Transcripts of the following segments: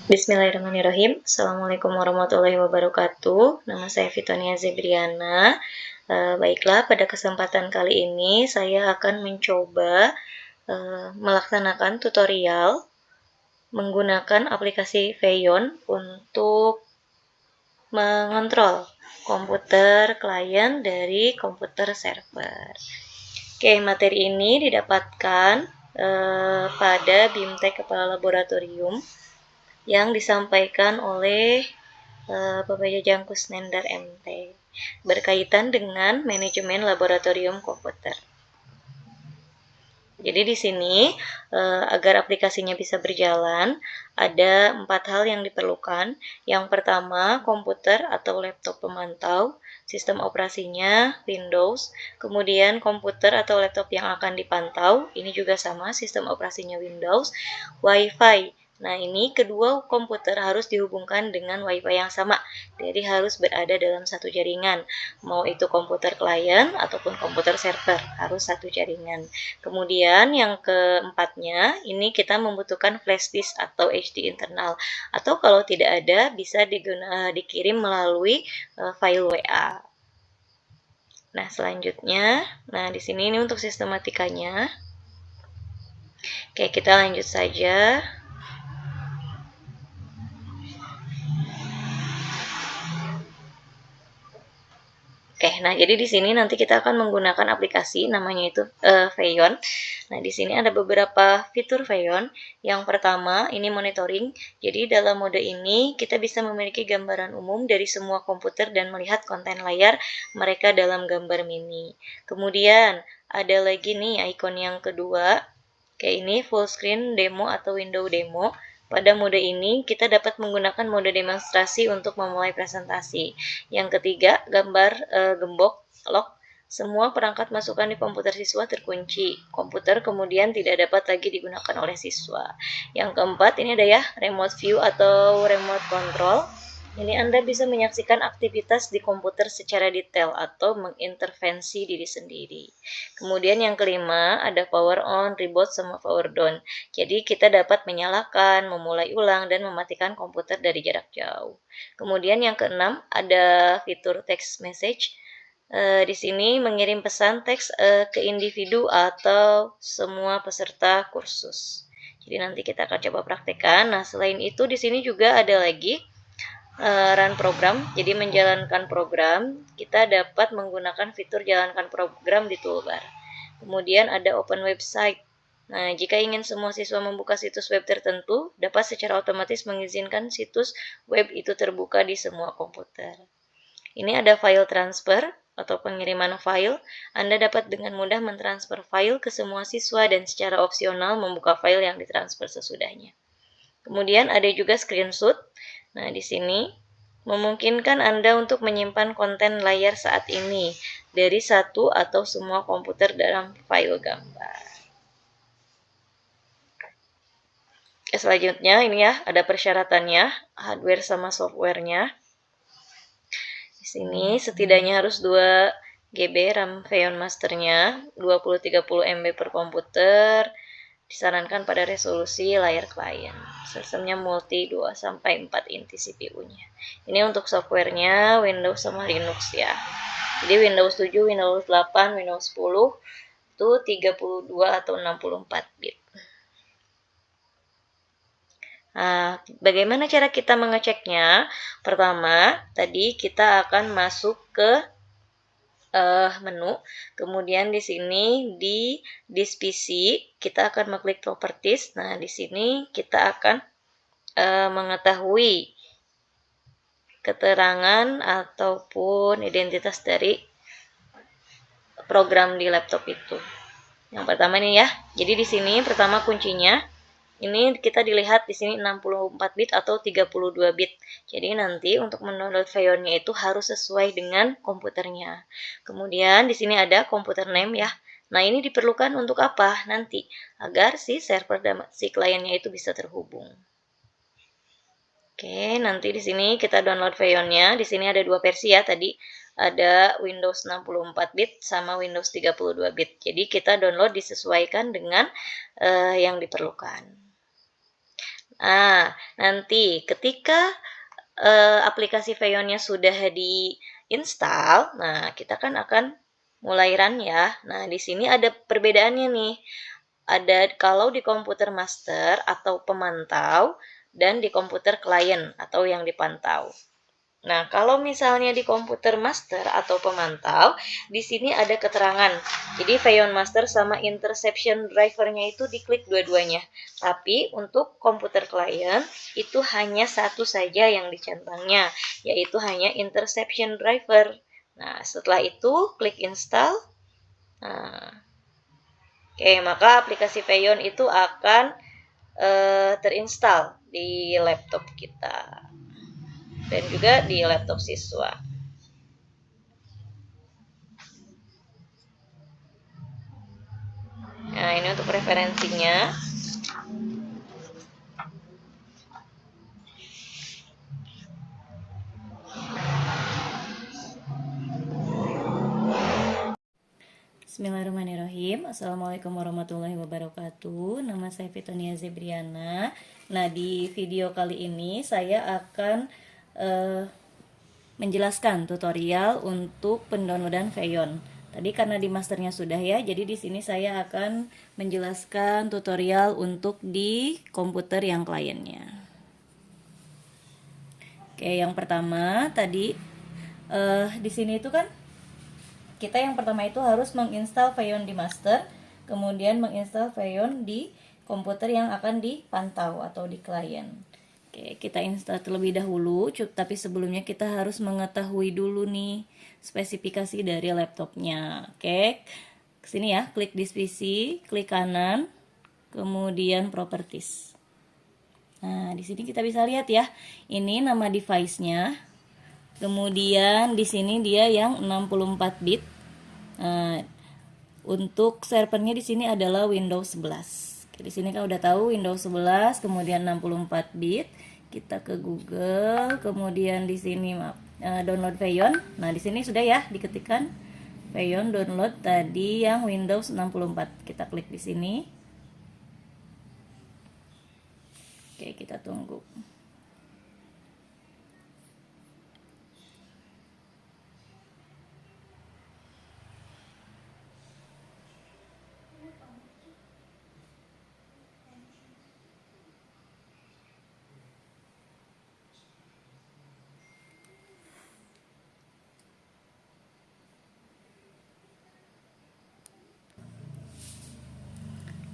Bismillahirrahmanirrahim. Assalamualaikum warahmatullahi wabarakatuh. Nama saya Fitonia Zebriana. Baiklah, pada kesempatan kali ini saya akan mencoba melaksanakan tutorial menggunakan aplikasi Feyon untuk mengontrol komputer klien dari komputer server. Oke, materi ini didapatkan pada BIMTEK Kepala Laboratorium yang disampaikan oleh Bapak Jajang Kusnendar MT berkaitan dengan manajemen laboratorium komputer. Jadi di sini agar aplikasinya bisa berjalan ada 4 hal yang diperlukan. Yang pertama, komputer atau laptop pemantau, sistem operasinya Windows, kemudian komputer atau laptop yang akan dipantau, ini juga sama, sistem operasinya Windows, WiFi. Nah, ini kedua komputer harus dihubungkan dengan WiFi yang sama, jadi harus berada dalam satu jaringan. Mau itu komputer klien ataupun komputer server, harus satu jaringan. Kemudian yang keempatnya, ini kita membutuhkan flash disk atau HD internal. Atau kalau tidak ada, bisa dikirim melalui file WA. Nah, selanjutnya, di sini ini untuk sistematikanya. Oke, kita lanjut saja. Oke, nah jadi di sini nanti kita akan menggunakan aplikasi namanya itu Feyon. Nah, di sini ada beberapa fitur Feyon. Yang pertama, ini monitoring. Jadi dalam mode ini kita bisa memiliki gambaran umum dari semua komputer dan melihat konten layar mereka dalam gambar mini. Kemudian ada lagi nih ikon yang kedua. Kayak ini full screen demo atau window demo. Pada mode ini, kita dapat menggunakan mode demonstrasi untuk memulai presentasi. Yang ketiga, gambar gembok, lock. Semua perangkat masukan di komputer siswa terkunci. Komputer kemudian tidak dapat lagi digunakan oleh siswa. Yang keempat, ini ada ya, remote view atau remote control. Ini Anda bisa menyaksikan aktivitas di komputer secara detail atau mengintervensi diri sendiri. Kemudian yang kelima, ada power on, reboot, sama power down. Jadi kita dapat menyalakan, memulai ulang, dan mematikan komputer dari jarak jauh. Kemudian yang keenam, ada fitur text message. Di sini mengirim pesan teks ke individu atau semua peserta kursus. Jadi nanti kita akan coba praktekkan. Nah, selain itu di sini juga ada lagi run program. Jadi menjalankan program, kita dapat menggunakan fitur jalankan program di toolbar. Kemudian ada open website. Nah, jika ingin semua siswa membuka situs web tertentu, dapat secara otomatis mengizinkan situs web itu terbuka di semua komputer. Ini ada file transfer atau pengiriman file. Anda dapat dengan mudah mentransfer file ke semua siswa dan secara opsional membuka file yang ditransfer sesudahnya. Kemudian ada juga screenshot. Nah, di sini memungkinkan Anda untuk menyimpan konten layar saat ini dari satu atau semua komputer dalam file gambar. Selanjutnya ini ya, ada persyaratannya, hardware sama softwarenya. Di sini setidaknya harus 2 GB RAM Feyon Masternya, 20-30 MB per komputer, disarankan pada resolusi layar klien. Sistemnya multi 2-4 inti CPU-nya. Ini untuk softwarenya Windows sama Linux ya. Jadi Windows 7, Windows 8, Windows 10 itu 32 atau 64 bit. Nah, bagaimana cara kita mengeceknya? Pertama, tadi kita akan masuk ke menu, kemudian di sini di disk PC kita akan mengklik properties. Nah, di sini kita akan mengetahui keterangan ataupun identitas dari program di laptop itu. Yang pertama nih ya. Jadi di sini pertama kuncinya ini kita dilihat di sini 64 bit atau 32 bit. Jadi nanti untuk mendownload Feyonnya itu harus sesuai dengan komputernya. Kemudian di sini ada komputer name ya. Nah, ini diperlukan untuk apa? Nanti agar si server dan si kliennya itu bisa terhubung. Oke, nanti di sini kita download Feyonnya. Di sini ada 2 versi ya tadi. Ada Windows 64 bit sama Windows 32 bit. Jadi kita download disesuaikan dengan yang diperlukan. Nanti ketika aplikasi Feionnya sudah diinstal, nah kita kan akan mulai run ya. Nah, di sini ada perbedaannya nih. Ada kalau di komputer master atau pemantau dan di komputer klien atau yang dipantau. Nah, kalau misalnya di komputer master atau pemantau, di sini ada keterangan. Jadi Feyon Master sama interception drivernya itu diklik dua-duanya. Tapi untuk komputer klien itu hanya satu saja yang dicentangnya, yaitu hanya interception driver. Nah, setelah itu klik install. Nah, oke, maka aplikasi Feyon itu akan terinstall di laptop kita dan juga di laptop siswa. Nah, ini untuk referensinya. Bismillahirrahmanirrahim. Assalamualaikum warahmatullahi wabarakatuh. Nama saya Fitonia Zebriana. Nah, di video kali ini saya akan menjelaskan tutorial untuk pendownloadan Feyon. Tadi karena di masternya sudah ya, jadi di sini saya akan menjelaskan tutorial untuk di komputer yang kliennya. Oke, yang pertama tadi di sini itu kan kita yang pertama itu harus menginstal Feyon di master, kemudian menginstal Feyon di komputer yang akan dipantau atau di klien. Oke, kita install terlebih dahulu, tapi sebelumnya kita harus mengetahui dulu nih spesifikasi dari laptopnya. Oke, kesini ya, klik This PC, klik kanan, kemudian Properties. Nah, di sini kita bisa lihat ya, ini nama device-nya. Kemudian di sini dia yang 64 bit. Nah, untuk servernya di sini adalah Windows 11. Oke, di sini kan udah tahu Windows 11, kemudian 64 bit. Kita ke Google, kemudian di sini download Feyon. Nah, di sini sudah ya diketikkan Feyon download tadi yang Windows 64. Kita klik di sini. Oke, kita tunggu.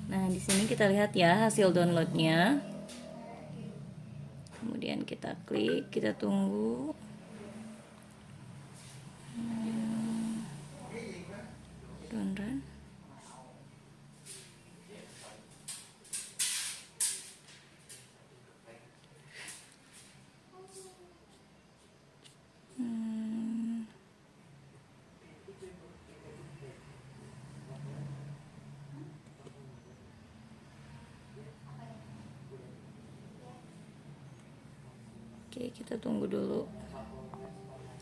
Nah, di sini kita lihat ya hasil downloadnya. Kemudian kita klik, kita tunggu. Download. Oke, kita tunggu dulu.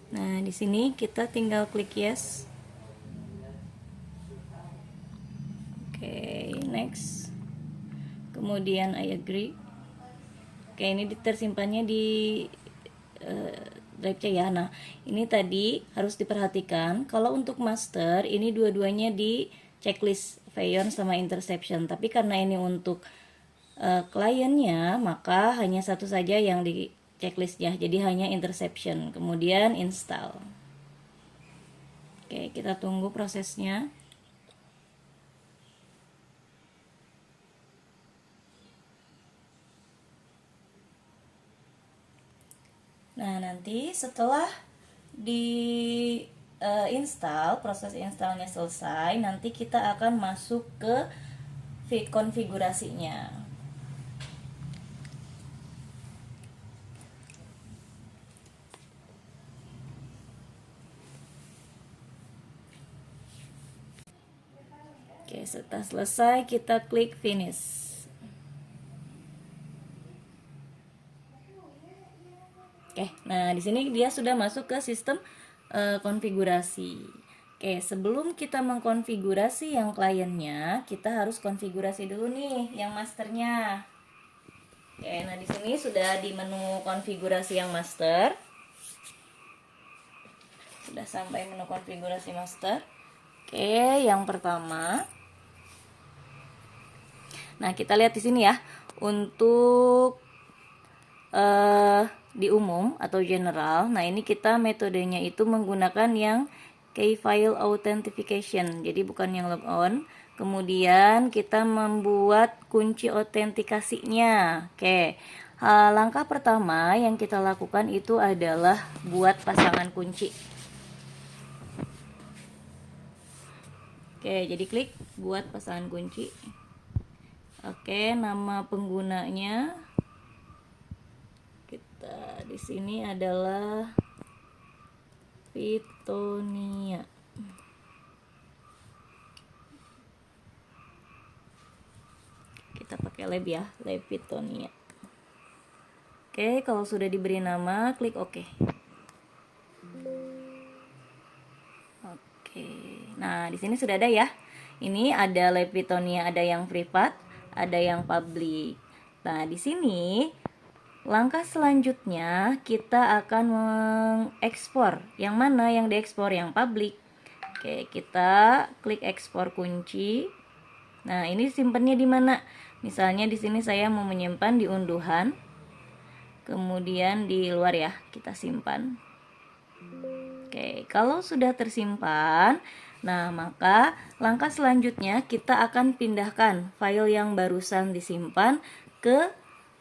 Nah, di sini kita tinggal klik yes. Oke, next. Kemudian I agree. Oke, ini tersimpannya di drive C ya. Nah, ini tadi harus diperhatikan kalau untuk master ini dua-duanya di checklist Feyon sama interception. Tapi karena ini untuk kliennya, maka hanya satu saja yang di checklistnya, jadi hanya interception. Kemudian install. Oke, kita tunggu prosesnya. Nah, nanti setelah di install, proses installnya selesai, nanti kita akan masuk ke konfigurasinya. Oke, setelah selesai kita klik finish. Oke, nah di sini dia sudah masuk ke sistem konfigurasi. Oke, sebelum kita mengkonfigurasi yang kliennya, kita harus konfigurasi dulu nih yang masternya. Oke, nah di sini sudah di menu konfigurasi yang master. Sudah sampai menu konfigurasi master. Oke, yang pertama. Nah, kita lihat di sini ya. Untuk di umum atau general. Nah, ini kita metodenya itu menggunakan yang key file authentication. Jadi bukan yang logon. Kemudian kita membuat kunci autentikasinya. Oke. Langkah pertama yang kita lakukan itu adalah buat pasangan kunci. Oke, jadi klik buat pasangan kunci. Oke, nama penggunanya kita di sini adalah Pitonia. Kita pakai lab ya, lab Pitonia. Oke, kalau sudah diberi nama, klik OK. Oke. Nah, di sini sudah ada ya. Ini ada lab Pitonia, ada yang privat, ada yang public. Nah, di sini langkah selanjutnya kita akan mengekspor. Yang mana yang diekspor? Yang public. Oke, kita klik ekspor kunci. Nah, ini simpannya di mana? Misalnya di sini saya mau menyimpan di unduhan. Kemudian di luar ya, kita simpan. Oke, kalau sudah tersimpan, nah maka langkah selanjutnya kita akan pindahkan file yang barusan disimpan ke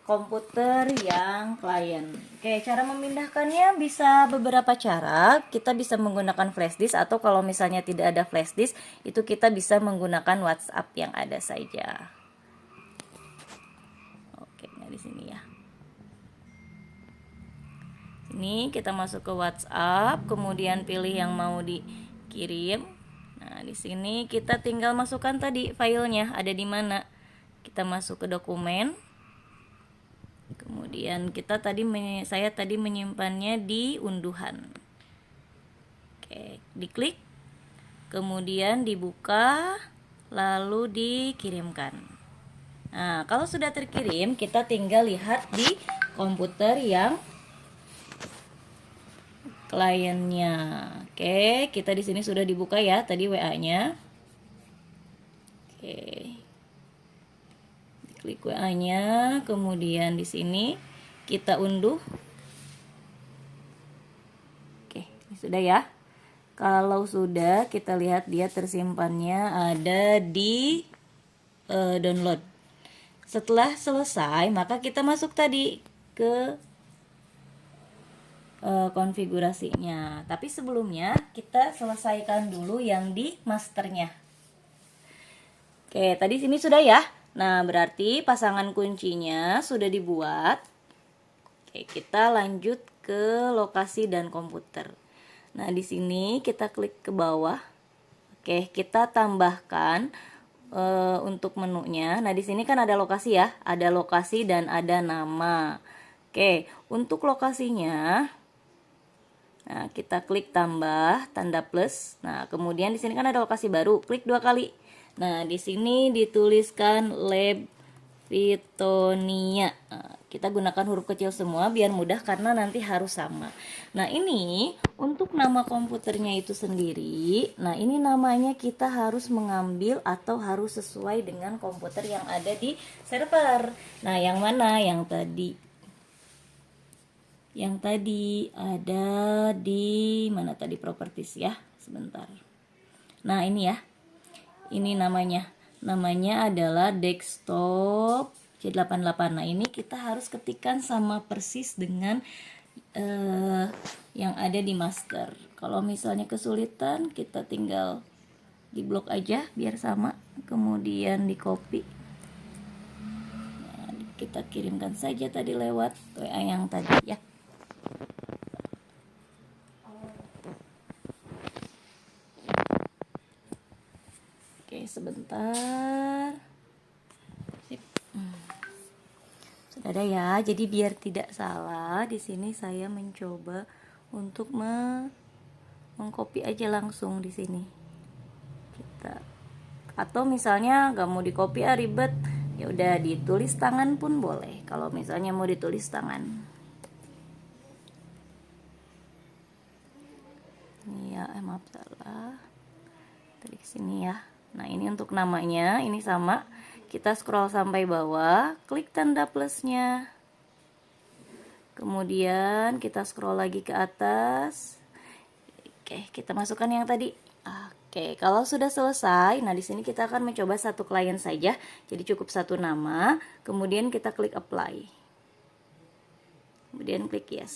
komputer yang klien. Oke, cara memindahkannya bisa beberapa cara. Kita bisa menggunakan flash disk atau kalau misalnya tidak ada flash disk, itu kita bisa menggunakan WhatsApp yang ada saja. Oke, nah di sini ya. Ini kita masuk ke WhatsApp, kemudian pilih yang mau dikirim. Nah, di sini kita tinggal masukkan tadi filenya ada di mana. Kita masuk ke dokumen. Kemudian saya tadi menyimpannya di unduhan. Oke, diklik. Kemudian dibuka, lalu dikirimkan. Nah, kalau sudah terkirim, kita tinggal lihat di komputer yang kliennya. Oke, kita di sini sudah dibuka ya tadi WA-nya. Oke. Klik WA-nya, kemudian di sini kita unduh. Oke, ini sudah ya. Kalau sudah, kita lihat dia tersimpannya ada di download. Setelah selesai, maka kita masuk tadi ke konfigurasinya. Tapi sebelumnya kita selesaikan dulu yang di masternya. Oke, tadi sini sudah ya. Nah, berarti pasangan kuncinya sudah dibuat. Oke, kita lanjut ke lokasi dan komputer. Nah, di sini kita klik ke bawah. Oke, kita tambahkan untuk menunya. Nah, di sini kan ada lokasi ya, ada lokasi dan ada nama. Oke, untuk lokasinya, nah, kita klik tambah tanda plus. Nah, kemudian di sini kan ada lokasi baru, klik 2 kali. Nah, di sini dituliskan Lab Pitonia. Nah, kita gunakan huruf kecil semua biar mudah karena nanti harus sama. Nah, ini untuk nama komputernya itu sendiri. Nah, ini namanya kita harus mengambil atau harus sesuai dengan komputer yang ada di server. Nah, yang mana? Yang tadi ada di mana tadi, properties ya, sebentar. Nah, ini ya. Ini namanya adalah desktop C88. Nah, ini kita harus ketikkan sama persis dengan yang ada di master. Kalau misalnya kesulitan, kita tinggal di blok aja biar sama, kemudian di copy. Nah, kita kirimkan saja tadi lewat WA yang tadi ya. Oke, sebentar. Sip. Sudah ada ya. Jadi biar tidak salah, di sini saya mencoba untuk mengcopy aja langsung di sini. Atau misalnya nggak mau di copy ribet, Ya udah, ditulis tangan pun boleh kalau misalnya mau ditulis tangan. Ini ya, maaf salah. Tadi kesini ya. Nah, ini untuk namanya, ini sama. Kita scroll sampai bawah, klik tanda plusnya. Kemudian kita scroll lagi ke atas. Oke, kita masukkan yang tadi. Oke, kalau sudah selesai, nah di sini kita akan mencoba satu klien saja. Jadi cukup satu nama, kemudian kita klik apply. Kemudian klik yes.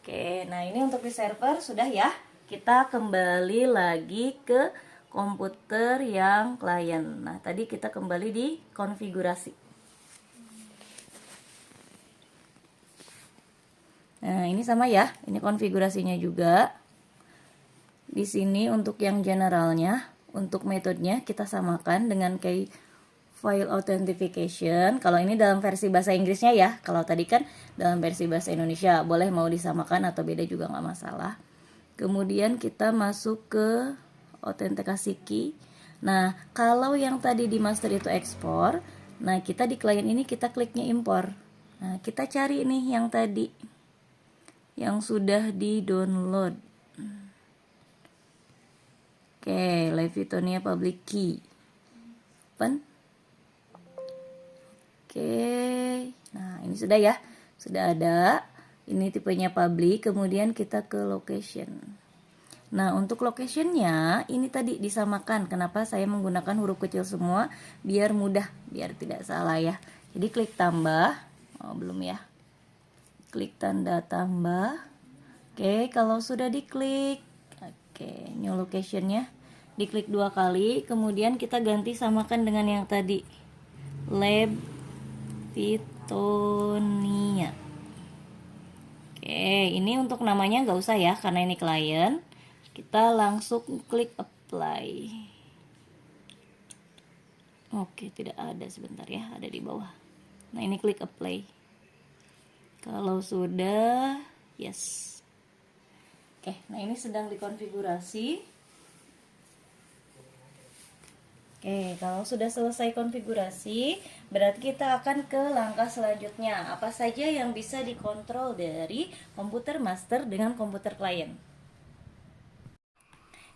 Oke, nah ini untuk di server sudah ya. Kita kembali lagi ke komputer yang klien. Nah, tadi kita kembali di konfigurasi. Nah, ini sama ya. Ini konfigurasinya juga. Di sini untuk yang generalnya, untuk metodenya kita samakan dengan kayak file authentication. Kalau ini dalam versi bahasa Inggrisnya ya. Kalau tadi kan dalam versi bahasa Indonesia, boleh mau disamakan atau beda juga nggak masalah. Kemudian kita masuk ke autentikasi key. Nah, kalau yang tadi di master itu ekspor, nah kita di klien ini kita kliknya impor. Nah, kita cari nih yang tadi yang sudah di download. Oke, Live Vitonia public key. Open. Oke, nah ini sudah ya, sudah ada. Ini tipenya public, kemudian kita ke location. Nah, untuk locationnya ini tadi disamakan. Kenapa saya menggunakan huruf kecil semua? Biar mudah, biar tidak salah ya. Jadi klik tambah. Oh, belum ya. Klik tanda tambah. Oke, kalau sudah diklik, oke, new locationnya diklik 2 kali. Kemudian kita ganti samakan dengan yang tadi, Lab Vitonia. Oke, ini untuk namanya nggak usah ya, karena ini klien. Kita langsung klik apply. Oke, tidak ada, sebentar ya, ada di bawah. Nah, ini klik apply. Kalau sudah, yes. Oke, nah ini sedang dikonfigurasi. Oke, kalau sudah selesai konfigurasi, berarti kita akan ke langkah selanjutnya. Apa saja yang bisa dikontrol dari komputer master dengan komputer klien?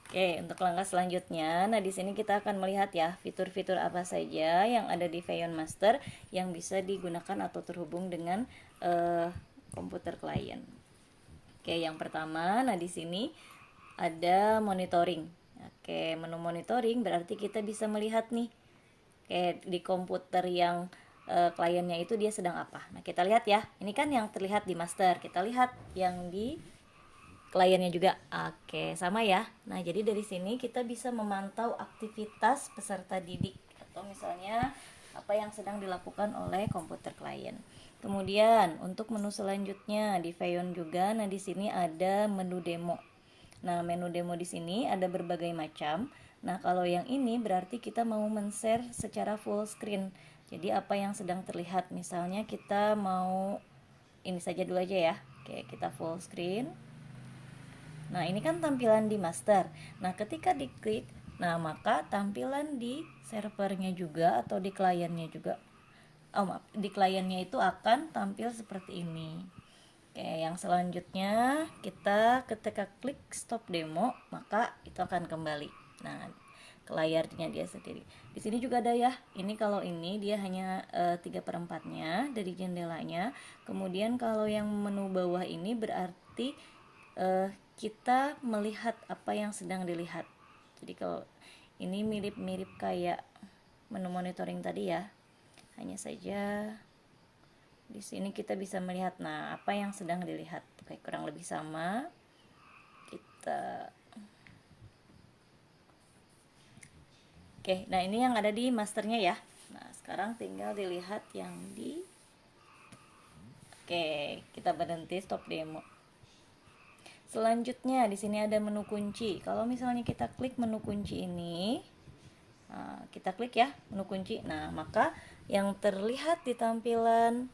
Oke, untuk langkah selanjutnya, nah di sini kita akan melihat ya fitur-fitur apa saja yang ada di Feyon Master yang bisa digunakan atau terhubung dengan komputer klien. Oke, yang pertama, nah di sini ada monitoring. Oke, menu monitoring berarti kita bisa melihat nih, kayak di komputer yang kliennya itu dia sedang apa. Nah, kita lihat ya. Ini kan yang terlihat di master. Kita lihat yang di kliennya juga. Oke, sama ya. Nah, jadi dari sini kita bisa memantau aktivitas peserta didik atau misalnya apa yang sedang dilakukan oleh komputer klien. Kemudian untuk menu selanjutnya di Feyon juga. Nah, di sini ada menu demo. Nah, menu demo di sini ada berbagai macam. Nah, kalau yang ini berarti kita mau men-share secara full screen. Jadi apa yang sedang terlihat, misalnya kita mau ini saja dulu aja ya. Oke, kita full screen. Nah, ini kan tampilan di master. Nah, ketika diklik, nah maka tampilan di servernya juga atau di kliennya juga. Oh, maaf, di kliennya itu akan tampil seperti ini. Oke, yang selanjutnya kita ketika klik stop demo, maka itu akan kembali. Nah, ke layarnya dia sendiri. Di sini juga ada ya. Ini kalau ini dia hanya 3/4-nya dari jendelanya. Kemudian kalau yang menu bawah ini berarti kita melihat apa yang sedang dilihat. Jadi kalau ini mirip-mirip kayak menu monitoring tadi ya. Hanya saja di sini kita bisa melihat nah apa yang sedang dilihat. Oke, kurang lebih sama. Kita Oke, nah ini yang ada di masternya ya. Nah, sekarang tinggal dilihat yang di Oke, kita berhenti stop demo. Selanjutnya di sini ada menu kunci. Kalau misalnya kita klik menu kunci ini, nah, kita klik ya menu kunci. Nah, maka yang terlihat di tampilan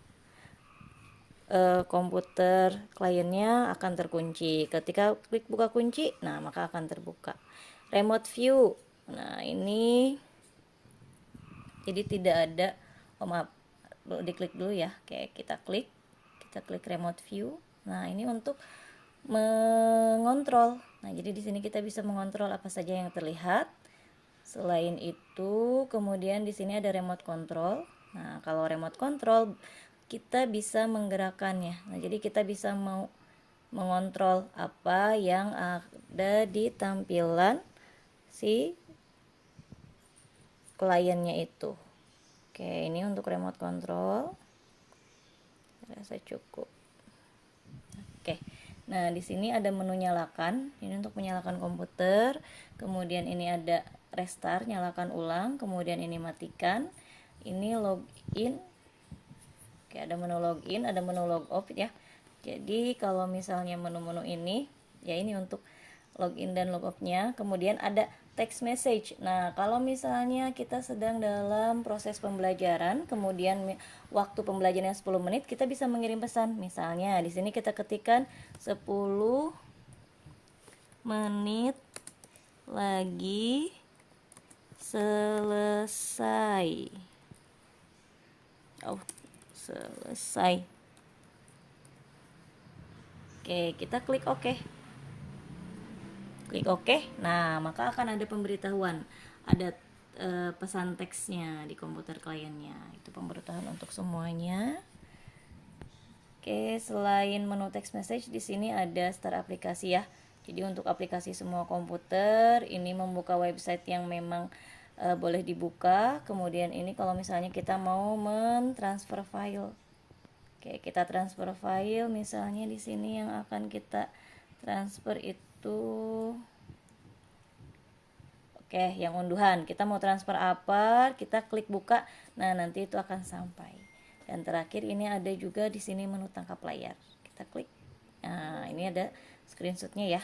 komputer kliennya akan terkunci. Ketika klik buka kunci, nah maka akan terbuka. Remote view. Nah, ini jadi tidak ada, oh maaf, diklik dulu ya. Oke, kita klik remote view. Nah, ini untuk mengontrol. Nah, jadi di sini kita bisa mengontrol apa saja yang terlihat. Selain itu, kemudian di sini ada remote control. Nah, kalau remote control kita bisa menggerakkannya. Nah, jadi kita bisa mau mengontrol apa yang ada di tampilan si kliennya itu. Oke, ini untuk remote control. Rasa cukup. Oke. Nah, di sini ada menu nyalakan. Ini untuk menyalakan komputer. Kemudian ini ada restart, nyalakan ulang. Kemudian ini matikan. Ini login. Oke, ada menu login, ada menu log off ya. Jadi kalau misalnya menu-menu ini, ya ini untuk login dan log off-nya. Kemudian ada text message. Nah, kalau misalnya kita sedang dalam proses pembelajaran, kemudian waktu pembelajarannya 10 menit, kita bisa mengirim pesan. Misalnya di sini kita ketikkan 10 menit lagi selesai. Oh, selesai. Oke, kita klik OK. Klik OK. Nah, maka akan ada pemberitahuan. Ada pesan teksnya di komputer kliennya. Itu pemberitahuan untuk semuanya. Oke, selain menu text message di sini ada start aplikasi ya. Jadi untuk aplikasi semua komputer, ini membuka website yang memang boleh dibuka. Kemudian ini kalau misalnya kita mau mentransfer file. Oke, kita transfer file, misalnya di sini yang akan kita transfer itu, oke, yang unduhan. Kita mau transfer apa? Kita klik buka. Nah, nanti itu akan sampai. Dan terakhir ini ada juga di sini menu tangkap layar. Kita klik. Nah, ini ada screenshotnya ya.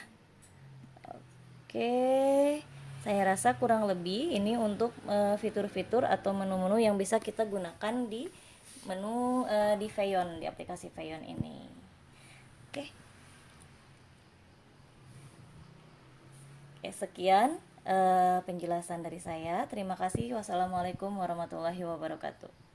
Oke, saya rasa kurang lebih ini untuk fitur-fitur atau menu-menu yang bisa kita gunakan di menu di Feyon, di aplikasi Feyon ini. Oke. Sekian penjelasan dari saya. Terima kasih. Wassalamualaikum warahmatullahi wabarakatuh.